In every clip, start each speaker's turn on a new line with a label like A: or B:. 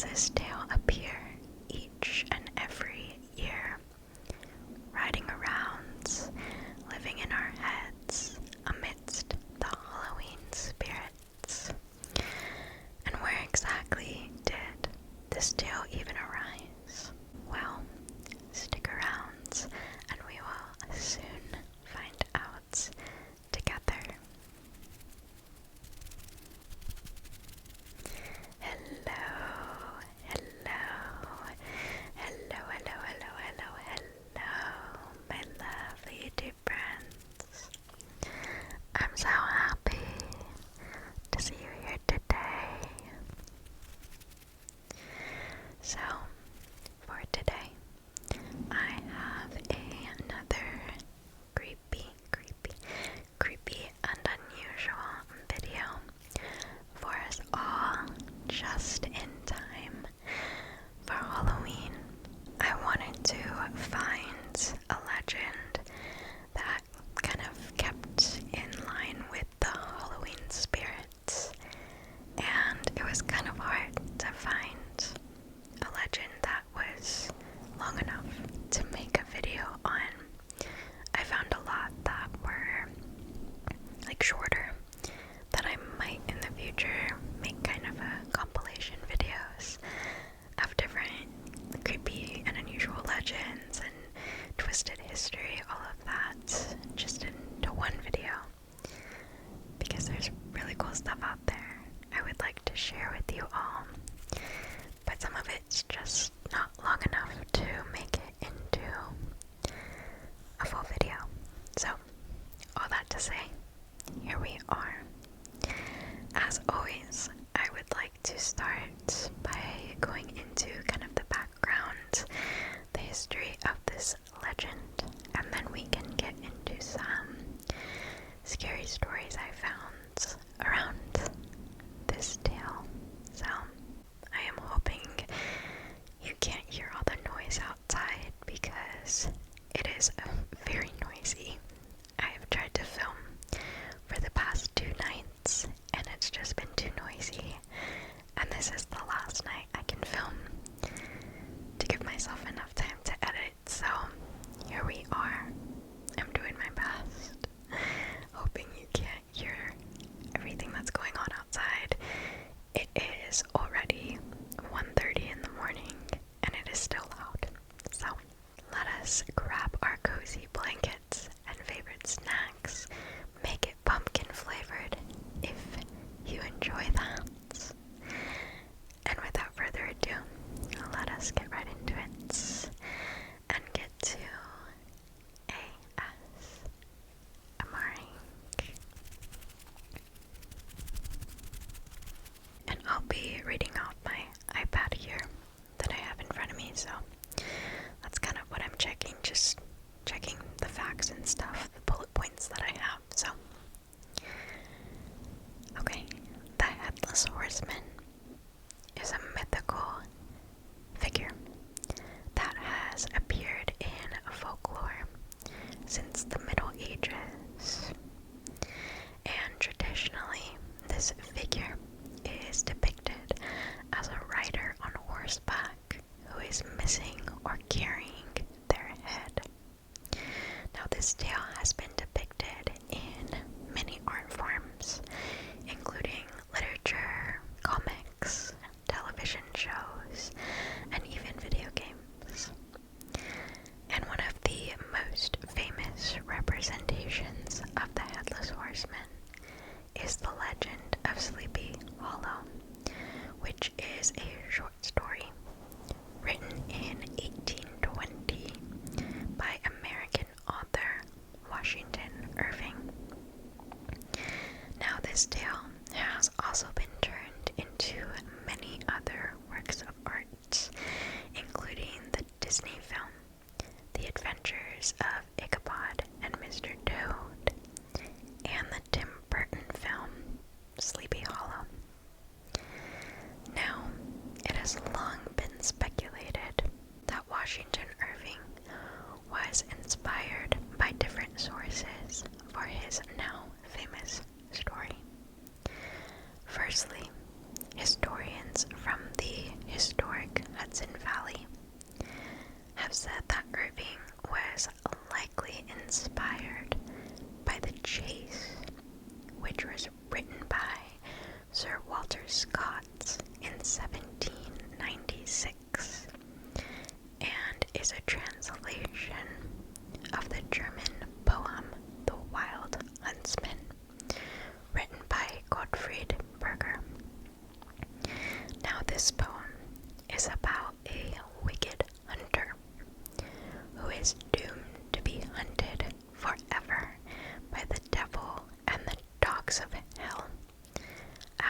A: has this tale appear each and every year, riding around, living in our heads amidst the Halloween spirits. And where exactly did this tale even arise? Well, stick around and we will soon find out together. Hello, my lovely YouTube friends. I'm so happy to see you here today. So, for today, I have another creepy and unusual video for us all, just in time for Halloween. I wanted to find a legend that kind of kept in line with the Halloween spirits, and it was kind of hard to find a legend that was long enough to make a video on. I found a lot that were like shorter, that I might in the future make kind of a compilation videos of different creepy and unusual legends and twisted history, all of that, just into one video, because there's really cool stuff out there I would like to share with you all, but some of it's just not long enough to make it into a full video. So, all that to say, here we are. As always, I would like to start by going into kind of the background, the history of this legend, and then we can get into some scary stories I found around this tale. So, I am hoping you can't hear all the noise outside because it is very noisy. I have tried to film for the past 2 nights and it's just been too noisy, and this is the last night I can film to give myself enough time to edit. So here we are. I'm doing my best, hoping you can't hear everything that's going on outside. It is already 1:30 in the morning and it is still loud. So let us grab our cozy blankets and favorite snacks. Make it pumpkin flavored if you enjoy that. And without further ado, let us get right into it and get to ASMRing. And I'll be reading off my iPad here that I have in front of me, so that's kind of what I'm checking, just checking the facts and stuff, the bullet points that I have. So, okay, the Headless Horseman is a mythical figure that has appeared in folklore since the Middle Ages. And traditionally, this figure is depicted as a rider on horseback who is missing or carrying their head. Now, this tale has been depicted in many art forms, including literature, comics, television shows, and even video games. And one of the most famous representations of the Headless Horseman is the legend of Sleepy Hollow, which is a short story written in 1820 by American author Washington Irving. Now, this tale has also been turned into many other works of art, including the Disney film The Adventures of Ichabod and Mr. Toad, and the Tim Burton film Sleepy Hollow. Now, 1776 and is a translation of the German poem The Wild Huntsman, written by Gottfried Berger. Now this poem is about a wicked hunter who is doomed to be hunted forever by the devil and the dogs of hell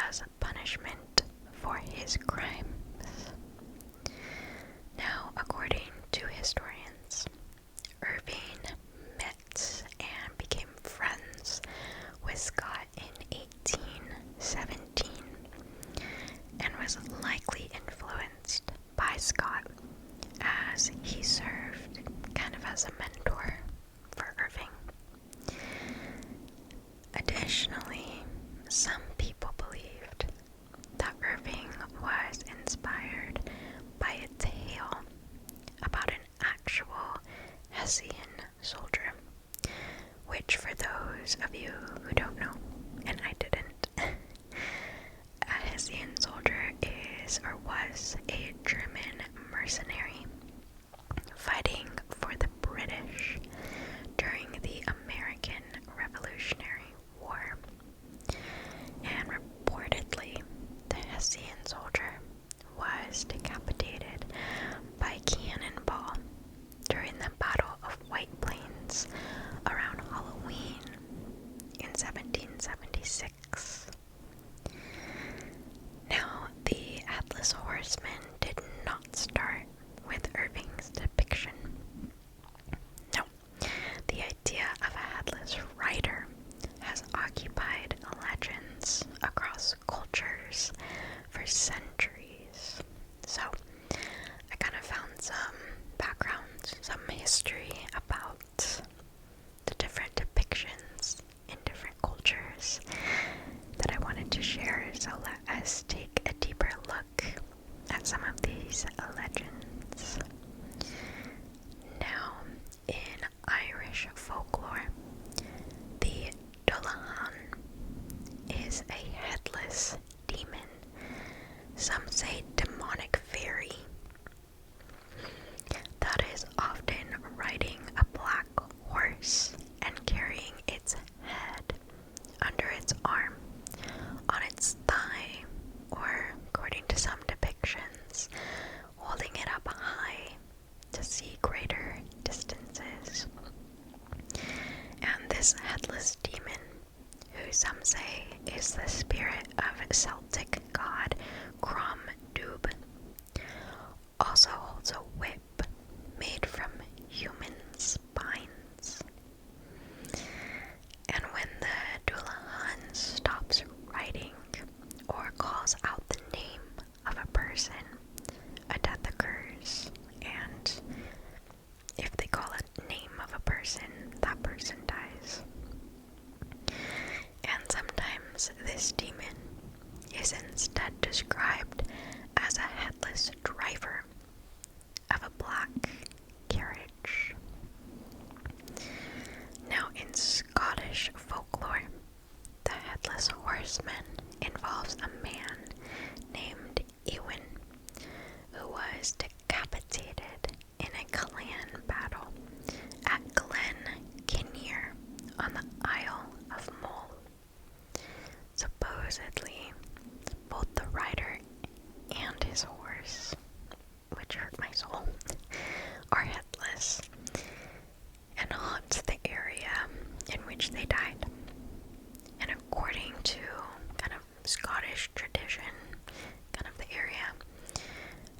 A: as punishment for his crimes. Now, according to historians, Irving met and became friends with Scott in 1817 and was likely influenced by Scott as he served kind of as a mentor for Irving. Additionally, some people believed that Irving was inspired by a tale about an actual Hessian soldier, which for those of you who don't know, and I didn't, a Hessian soldier is or was a German mercenary fighting for the British during the American Revolutionary War. And reportedly, the Hessian soldier was decapitated by cannonball during the Battle of White Plains around Halloween in 1776. Now, the Headless Horseman did not start with Irving's depiction. No, the idea of a headless rider has occupied legends across cultures for centuries. So, I kind of found some background, some history about the different depictions in different cultures that I wanted to share. So let us take a deeper look at some of these legends. Now, in Irish folklore, the Dullahan is a headless demon. Some say demonic fairy that is often riding a black horse and carrying its head under its arm, on its thigh, or according to some depictions, holding it up high to see greater distances. And this headless demon, who some say is the spirit of Celtic god Crom Dubh, also holds a whip made from human spines. And when the Dullahan stops riding or calls out the name of a person, a death occurs, and if they call a name of a person, that person dies. And sometimes this demon is instead described as a headless driver of a black carriage. Now, in Scottish folklore, the Headless Horseman involves a man named Ewan, who was decapitated in a clan battle at Glen Kinnear on the Isle of Mull. Supposedly, both the rider and his horse, which hurt my soul, are headless and haunt the area in which they died. And according to kind of Scottish tradition, kind of the area,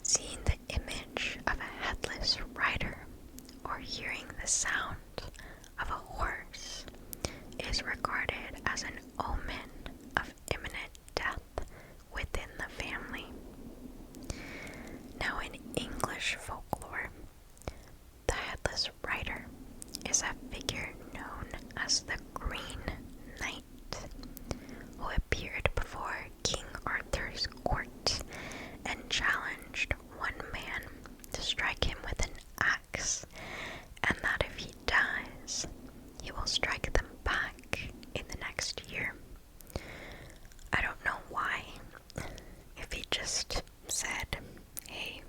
A: seeing the image of a headless rider or hearing the sound of a horse is regarded as an omen of imminent death within the family. Now, in English folklore, the headless rider is a figure known as the Green Knight, who appeared before King Arthur's court and challenged one man to strike him with an axe, and that if he dies, he will strike them back in the next year. I don't know why. If he just said, hey,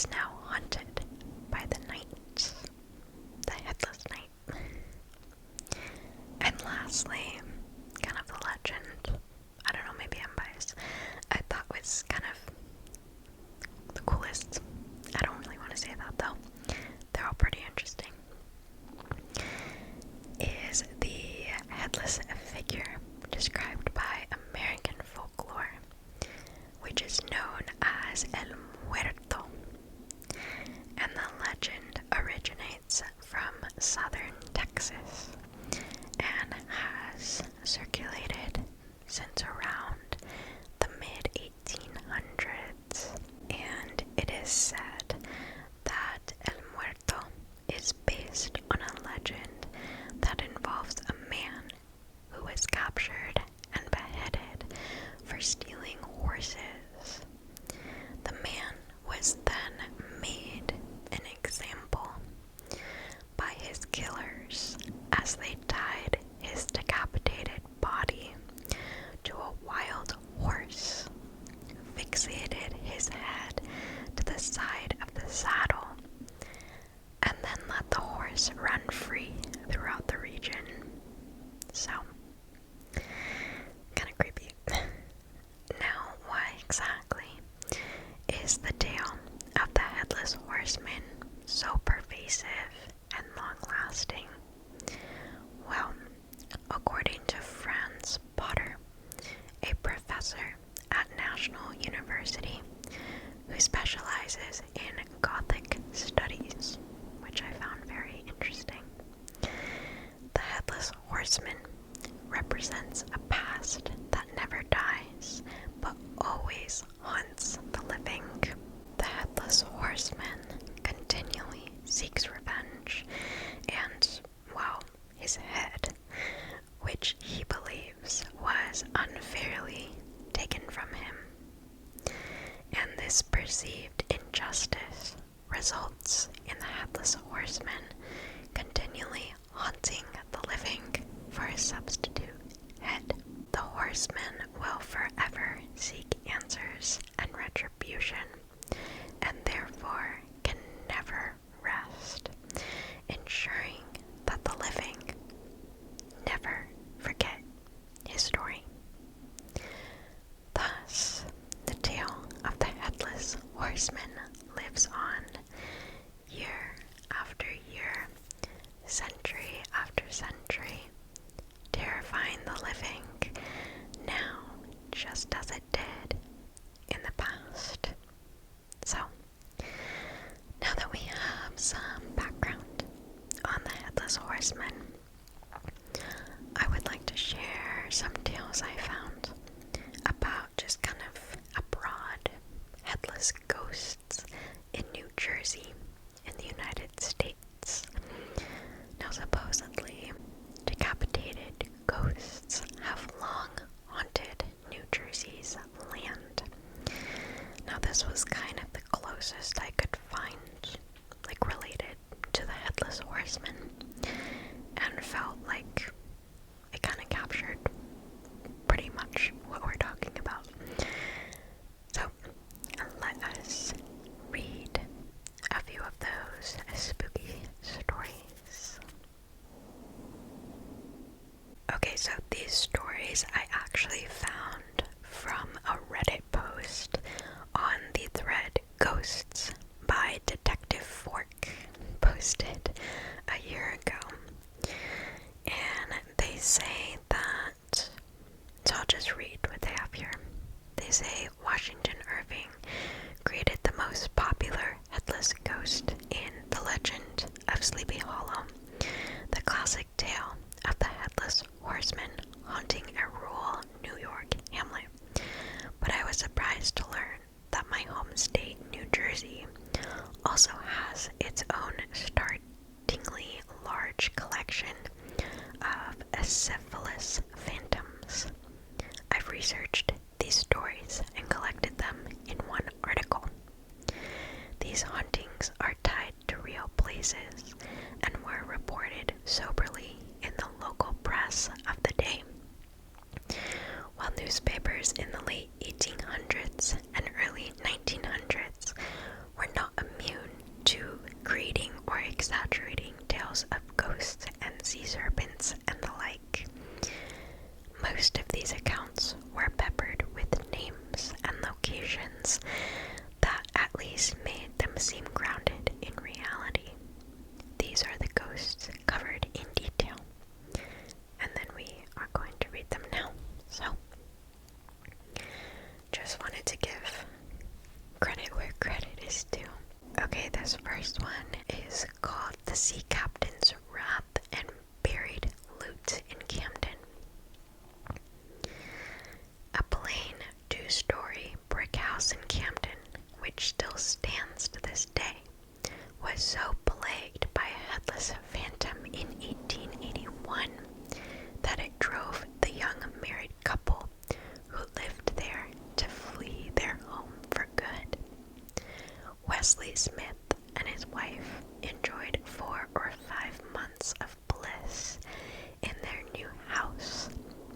A: is now haunted by the knight, the Headless Knight. And lastly, kind of the legend, I don't know, maybe I'm biased, I thought was kind of the coolest. I don't really want to say that though. They're all pretty interesting. Is the headless figure described by American folklore, which is known as El Muerto. And the legend originates from southern Texas and has circulated since around the mid-1800s. And it is said that El Muerto is based on a legend that involves a man who was captured and beheaded for stealing horses. The man was then made an example by his killers as they tied his decapitated body to a wild horse, fixated his head to the side of the saddle, and then let the horse run free throughout the region. So, kind of creepy. Now, why exactly is the tale of the Headless Horseman so pervasive and long-lasting? Well, according to Franz Potter, a professor at National University who specializes in Gothic studies, which I found very interesting, the Headless Horseman represents a past that never dies, but always haunts the living. The Headless Horseman continually seeks revenge, and, well, his head, which he believes was unfairly taken from him. And this perceived injustice results in the Headless Horseman continually haunting the living for a substitute head. The horseman will forever seek answers and retribution, and therefore can never rest, ensuring that the living never forget his story. Thus, the tale of the Headless Horseman lives on year after year, century after century, terrifying the living now just as it did in the past. So, now that we have some background on the Headless Horseman, I would like to share some tales I found about just kind of abroad headless ghosts in New Jersey in the United States. Now, supposedly, decapitated ghosts have long haunted New Jersey's land. Now, this was kind of the closest I could find, like, related to the Headless Horseman, and felt like it kind of captured pretty much what we're talking about. So, let us read a few of those spooky stories. Okay, so these stories I actually found from a Reddit post on the thread Ghosts by Detective Fork, posted a year ago. And they say that, so I'll just read what they have here. They say Washington Irving created the most popular headless ghost in The Legend of Sleepy Hollow, the classic tale of the Headless Horseman haunting a rural New York hamlet. But I was surprised to learn that my home state, New Jersey, also has its own startlingly large collection of acephalous phantoms. I've researched these stories and collected them in one article. These hauntings are tied to real places and were reported soberly in the local press of the day. While newspapers in the late 1800s and early 1900s were not This first one is called The Sea Captain's Wrath and Buried Loot in Camden. A plain, two-story brick house in Camden, which still stands to this day, was so plagued by a headless phantom in 1881 that it drove the young married couple who lived there to flee their home for good. Wesley Smith and his wife enjoyed 4 or 5 months of bliss in their new house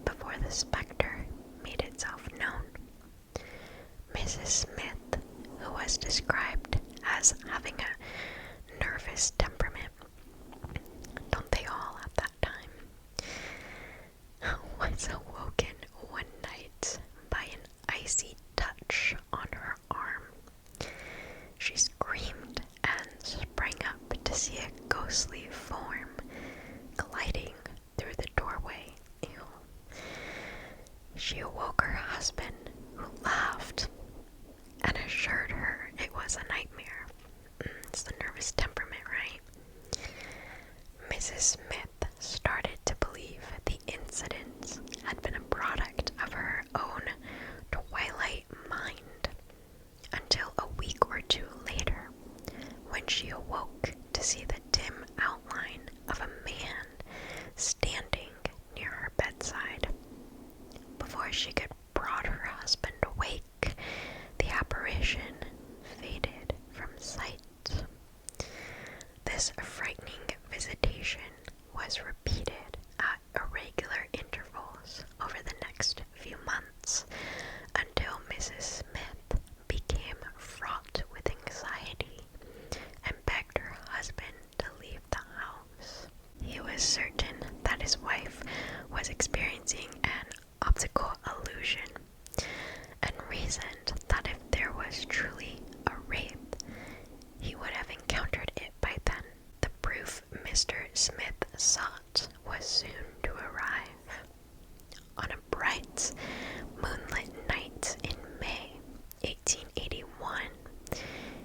A: before the specter made itself known. Mrs. Smith, who was described as having a nervous temperament, don't they all at that time, was awoken one night by an icy touch on her arm. She screamed and sprang up to see a ghostly form gliding through the doorway. Ew. She awoke her husband, who laughed and assured her it was a nightmare. It's the nervous temperament, right? Mrs. Smith started to believe the incident had been a product of her own twilight mind, until a week or 2 later, when she awoke to see the dim outline of a man standing near her bedside. Before she could prod her husband awake, the apparition faded from sight. This frightening visitation was repeated at irregular intervals over the next few months, until Mrs. Smith became fraught with anxiety and begged her husband to leave the house. He was certain that his wife was experiencing an optical illusion, and reasoned that if there was truly a wraith, he would have encountered it by then. The proof Mr. Smith sought was soon to arrive. On a bright, moonlit night in May 1881,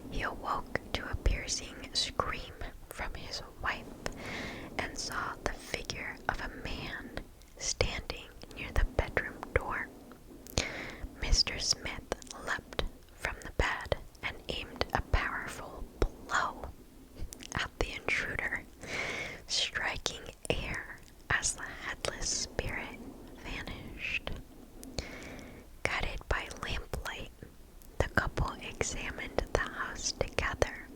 A: he awoke to a piercing scream from his wife and saw the figure of a man standing near the bedroom door. Mr. Smith leapt from the bed and aimed a powerful blow at the intruder, striking air as the headless spirit vanished. Guided by lamplight, the couple examined the house together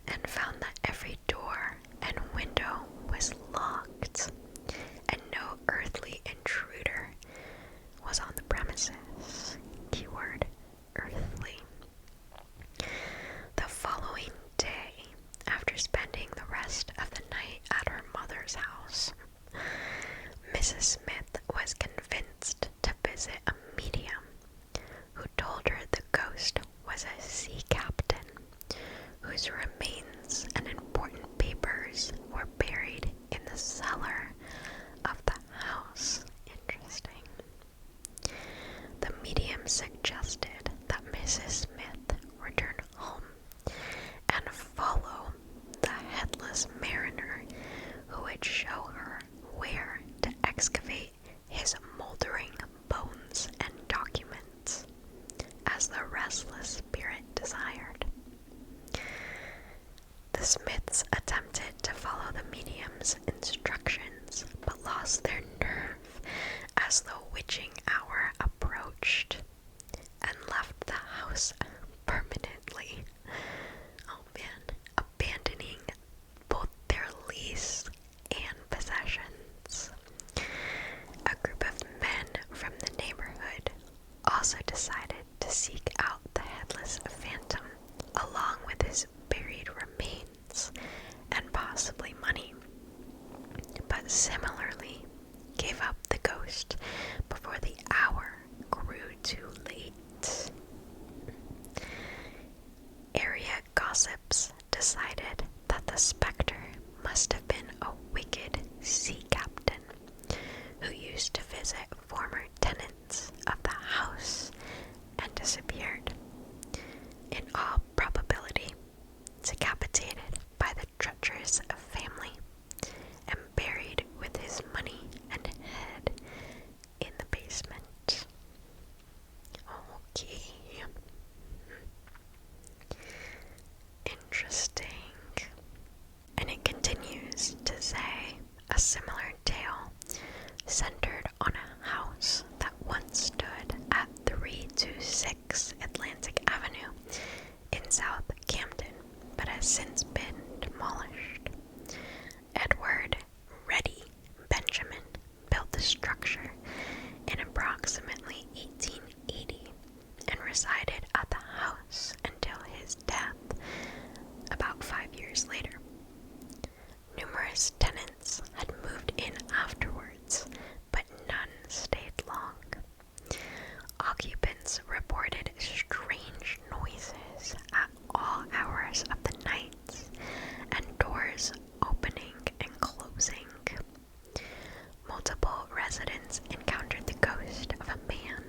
A: and found that every door and window was locked, and no earthly intruder was on the premises. Keyword earthly. The following day, after spending the rest of the night at her mother's house, Mrs. Smith was convinced to visit a medium who told her the ghost was a sea captain whose remains and important papers were buried in the cellar of the house. Interesting. The medium suggested that Mrs. Smith return home and follow the headless mariner, who would show her where to excavate his moldering bones and documents, as the restless spirit desired. The Smiths attempted to follow the medium's instructions, but lost their nerve as the witching hour approached, and left the house permanently. Oh man, abandoning both their lease and possessions. A group of men from the neighborhood also decided to seek out the headless phantom, along with his buried remains and possibly money, but similarly gave up the ghost before the hour grew too late. Area gossips decided that the specter must have been a wicked sea captain who used to visit former tenants of the house and disappeared. In all probability, decapitated by the treacherous family and buried with his money and head in the basement. Okay. Interesting. And it continues to say a similar tale centered on a house that once stood at 326 Atlantic Avenue in South Camden, but has since been demolished. Edward Reddy Benjamin built the structure in approximately 1880 and resided at the house until his death about 5 years later. Numerous tenants had moved in afterwards, but none stayed long. Occupants reported strange noises at all hours of the night and doors opening and closing. Multiple residents encountered the ghost of a man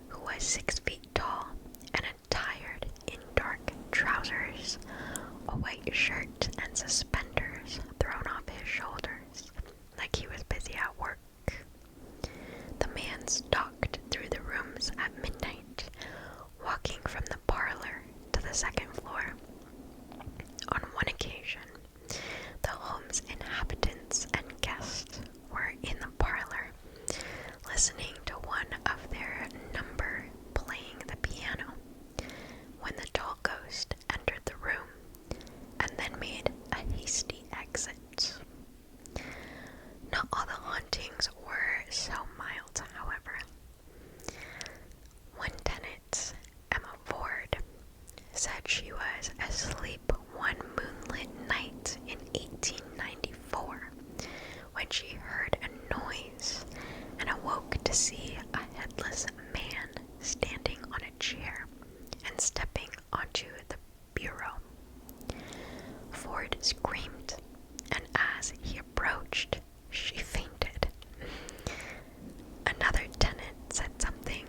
A: who was 6 feet tall and attired in dark trousers, a white shirt, and suspenders thrown off his shoulders like he was busy at work. The man stalked through the rooms at midnight, walking from the parlor to the second floor. On one occasion, the home's inhabitants and guests were in the parlor, listening to one of their number playing the piano, when the tall ghost entered the room and then made a hasty exit. Not all the hauntings were so mild, however. One tenant, Emma Ford, said she was asleep one moonlit night in 1894 when she heard a noise and awoke to see a headless man standing on a chair and stepping onto the bureau. Ford screamed, and as he approached, she fainted. Another tenant said something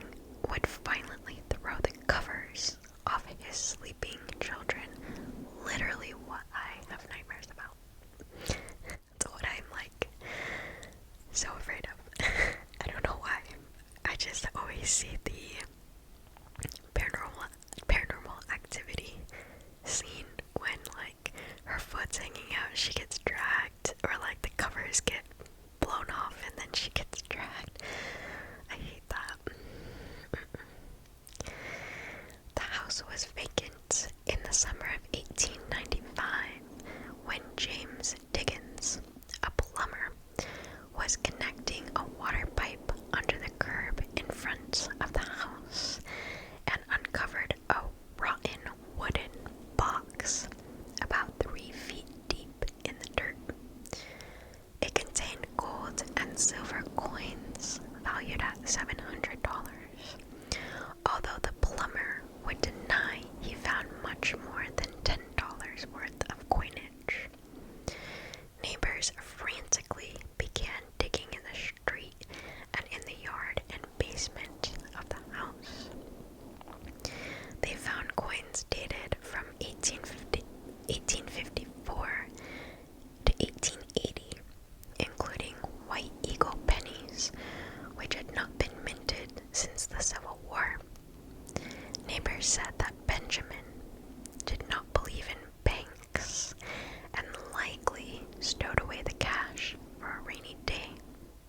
A: would violently throw the covers off his sleeping children. Literally what I have nightmares about. That's what I'm like so afraid of. I don't know why. I just always see the paranormal activity scene when like her foot's hanging out, she gets dragged, or like the covers get blown off and then she gets dragged. I hate that. The house was vacant in the summer of 1895 when James Diggins, a plumber, was connecting a water pipe under the curb in front of the house and uncovered a rotten wooden box about 3 feet deep in the dirt. It contained gold and silver coins valued at $700, although the plumber would deny he found much more than $10 worth of coinage. Neighbors frantically began digging in the street and in the yard and basement of the house. They found coins dated from 1854 to 1880, including White Eagle pennies, which had not been minted since the Civil War. Neighbors said that Benjamin did not believe in banks and likely stowed away the cash for a rainy day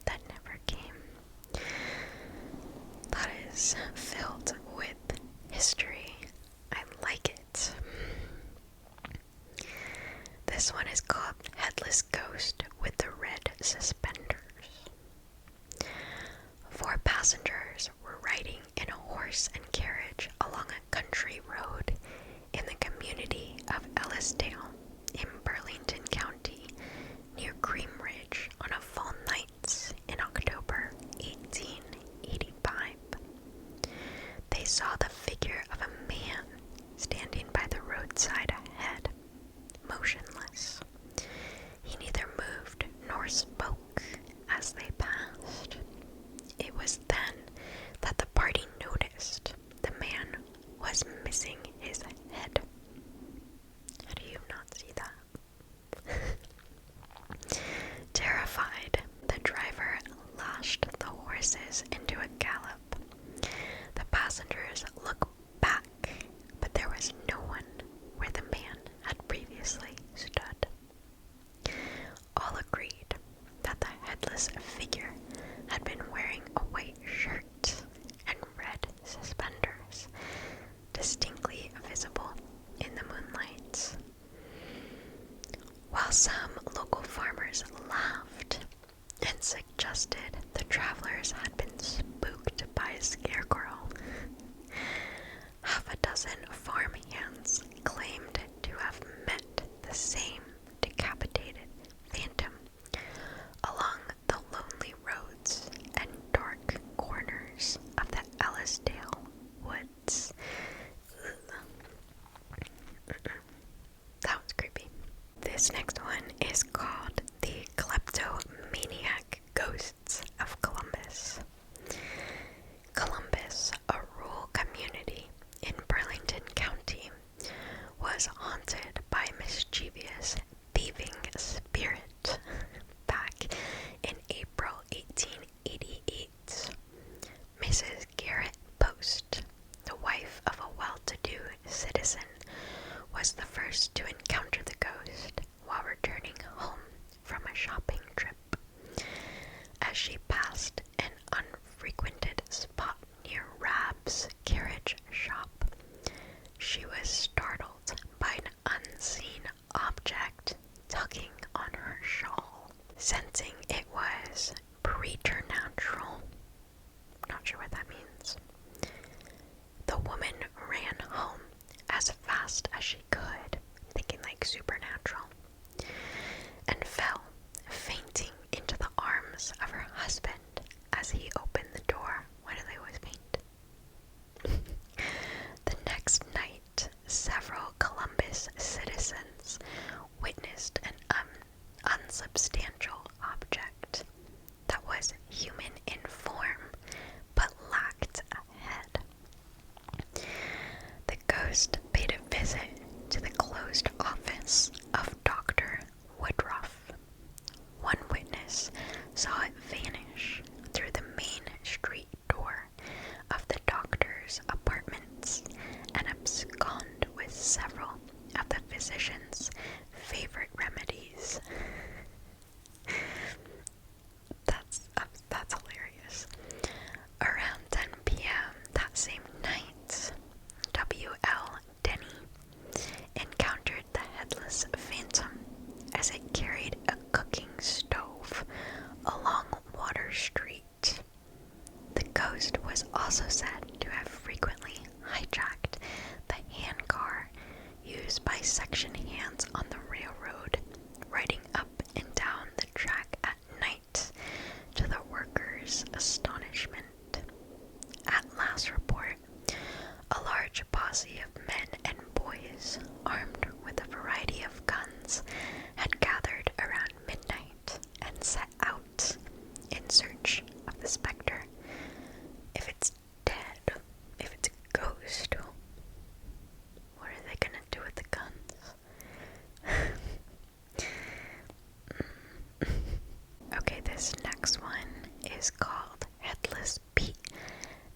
A: that never came. That is filled with history. I like it. This one is called Headless Ghost with the Red Suspenders. 4 passengers were riding in a horse and carriage along a country road in the community of Ellisdale in Burlington County near Cream Ridge on a fall night in October 1885. They saw the figure of a man standing by the roadside ahead, motionless. He neither moved nor spoke. while some local farmers laughed and suggested the travelers had been spooked by a scarecrow, half a dozen farm hands claimed to have met the same decapitated phantom along the lonely roads and dark corners of the Ellisdale woods. That was creepy. This next one is called the Kleptomaniac Ghosts of Columbus. Columbus, a rural community in Burlington County, was haunted by a mischievous thieving spirit back in April 1888. Mrs. Garrett Post, the wife of a well-to-do citizen, was the first to encounter the ghost while returning home from a shopping trip. As she passed an unfrequented spot near Rab's carriage shop, she was startled by an unseen object tugging on her shawl. Sensing it was preternatural, not sure what that means, the woman ran home as fast as she could, thinking like supernatural, and fell fainting into the arms of her husband as he opened the door. Why do they always faint? The next night, several Columbus citizens witnessed an unsubstantial object that was human in form but lacked a head. The ghost paid a visit to the closed office of Dr. Woodruff. One witness saw it vanish through the main street door of the doctor's apartments and abscond with several of the physician's favorite remedies. That's hilarious. Around 10 p.m. that same night, W.L. Denny encountered the headless phantom as it carried a cooking stove along Water Street. The ghost was also said to have frequently hijacked the handcar used by section hands on the railroad, riding up and down the track at night to the workers' astonishment. At last report, a large posse of men and boys, armed with a variety of guns, had gathered around midnight and set out in search of the specter. If it's dead, if it's a ghost, what are they gonna do with the guns? Okay, this next one is called Headless Pete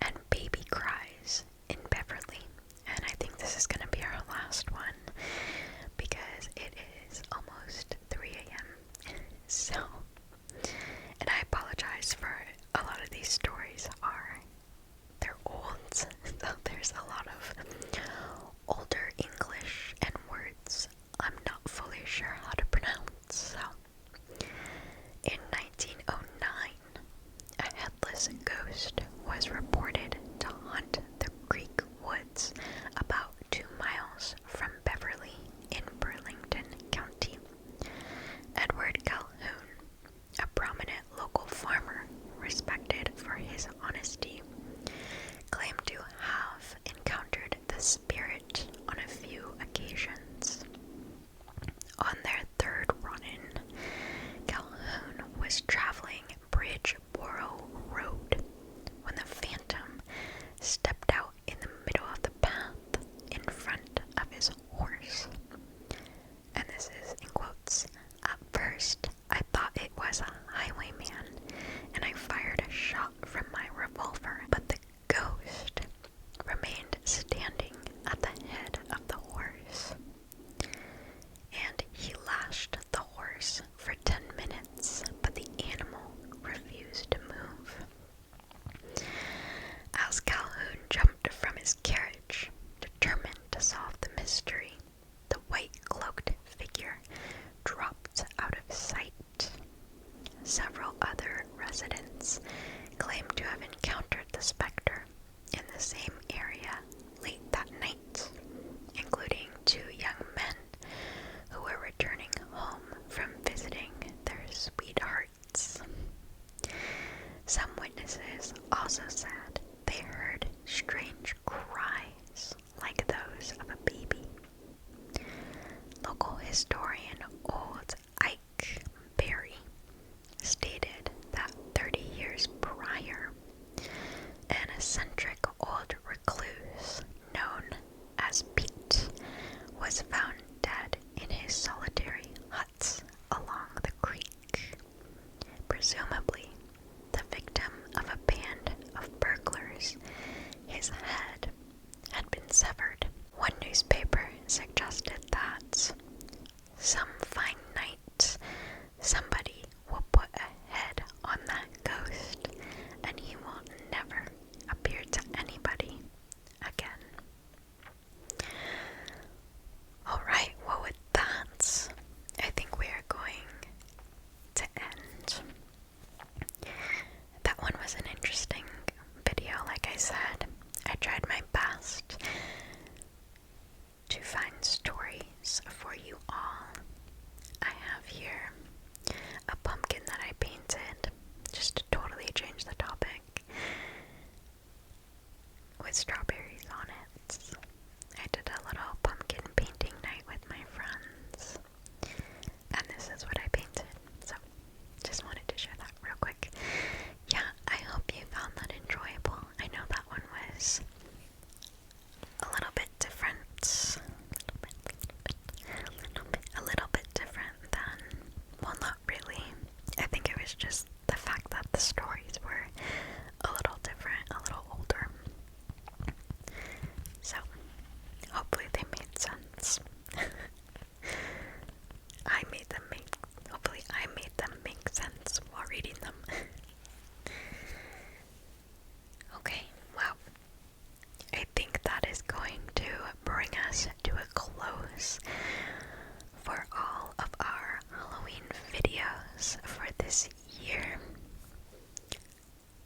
A: and Baby Cries in Beverly, and I think this is gonna be our last one because it is almost 3 a.m. So, and I apologize for a lot of these stories they're old, so there's a lot of older English and words I'm not fully sure how to pronounce. So, in 1909, a headless ghost was reported to haunt the Creek Woods about 2 miles from Beverly in Burlington County. Edward Calhoun, a prominent local farmer respected for his honesty, claimed to have encountered the spirit on a few occasions. On their third run-in, Calhoun was traveling Bridgeboro Road when the phantom stepped out in the middle of the path in front of his horse. And this is in quotes. At first, I thought it was a highwayman, and I fired a shot from my revolver, but the ghost remained standing at the head of the horse. And he lashed the horse for 10 minutes, but the was found dead in his solitary hut along the creek. Presumably, the victim of a band of burglars. His head had been severed. One newspaper suggested that some fine night somebody will put a head on that ghost and he will never appear to anybody again. Alright, well with that, I think we are going to end. That one was an interesting video, like I said. I tried my best to find stories for you all. I have here a pumpkin that I painted, just to totally change the topic, with strawberries on it. I did a little pumpkin painting night with my friends, and this is what I painted. So, just wanted to share that real quick. Yeah, I hope you found that enjoyable. I know that one was a little bit different. A little bit different than, well, not really. I think it was just the fact that the stories were a little different, a little older. So, hopefully they made sense. Hopefully I made them make sense while reading them. Okay, well, I think that is going to bring us to a close for all of our Halloween videos for this year.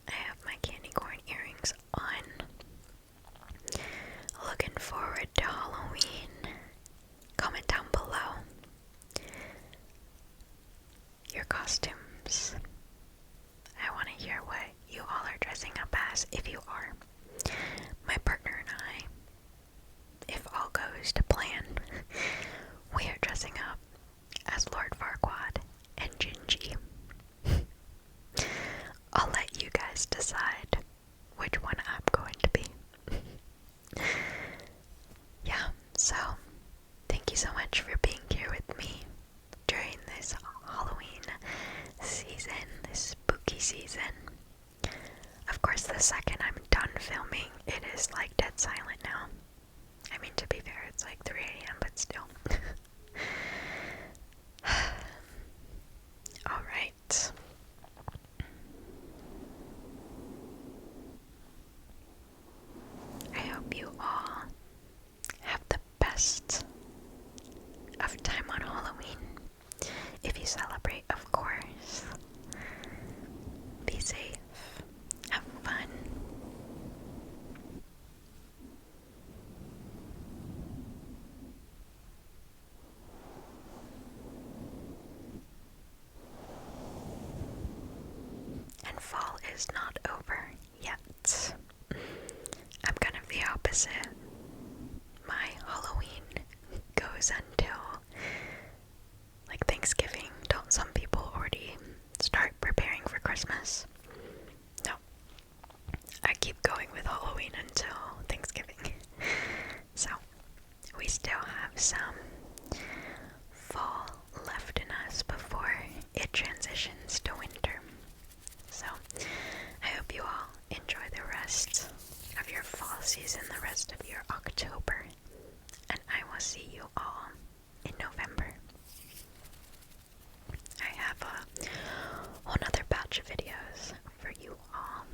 A: I have my candy corn earrings on. Looking forward to Halloween. Comment down below your costumes. I want to hear what you all are dressing up as, if you are. My partner and I, if all goes to plan, we are dressing up as Lord Farquaad and Gingy. I'll let you guys decide which one I'm going to be. Yeah, so thank you so much for being here with me during this Halloween season, this spooky season. Of course, the second I'm done filming, it is like dead silent now. I mean, to be fair, it's like 3 a.m., but still. Alright. I hope you all have the best of time on Halloween. If you celebrate, of course. Be safe. Have fun. And fall is not over yet. I'm kind of the opposite. My Halloween goes until like Thanksgiving. Don't some people already start preparing for Christmas? No. I keep going with Halloween until Thanksgiving. So, we still have some fall left in us before it transitions to winter. So, I hope you all enjoy the rest of your fall season, the rest of your October, and I will see you all in November. I have a whole nother batch of videos for you all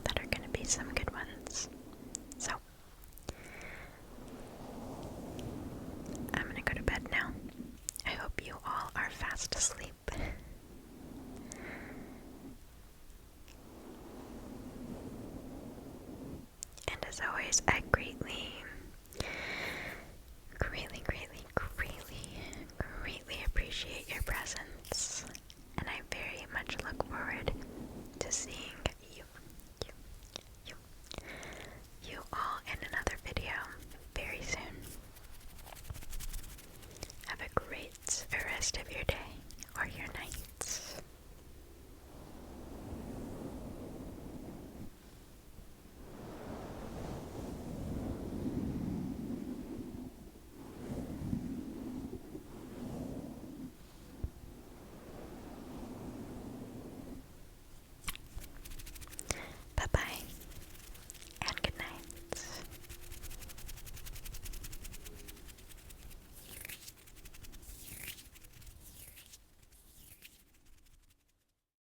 A: that are going to be some good ones. So, I'm going to go to bed now. I hope you all are fast asleep. And as always, I greatly appreciate your presence, and I very much look forward to seeing you all in another video very soon. Have a great rest of your day.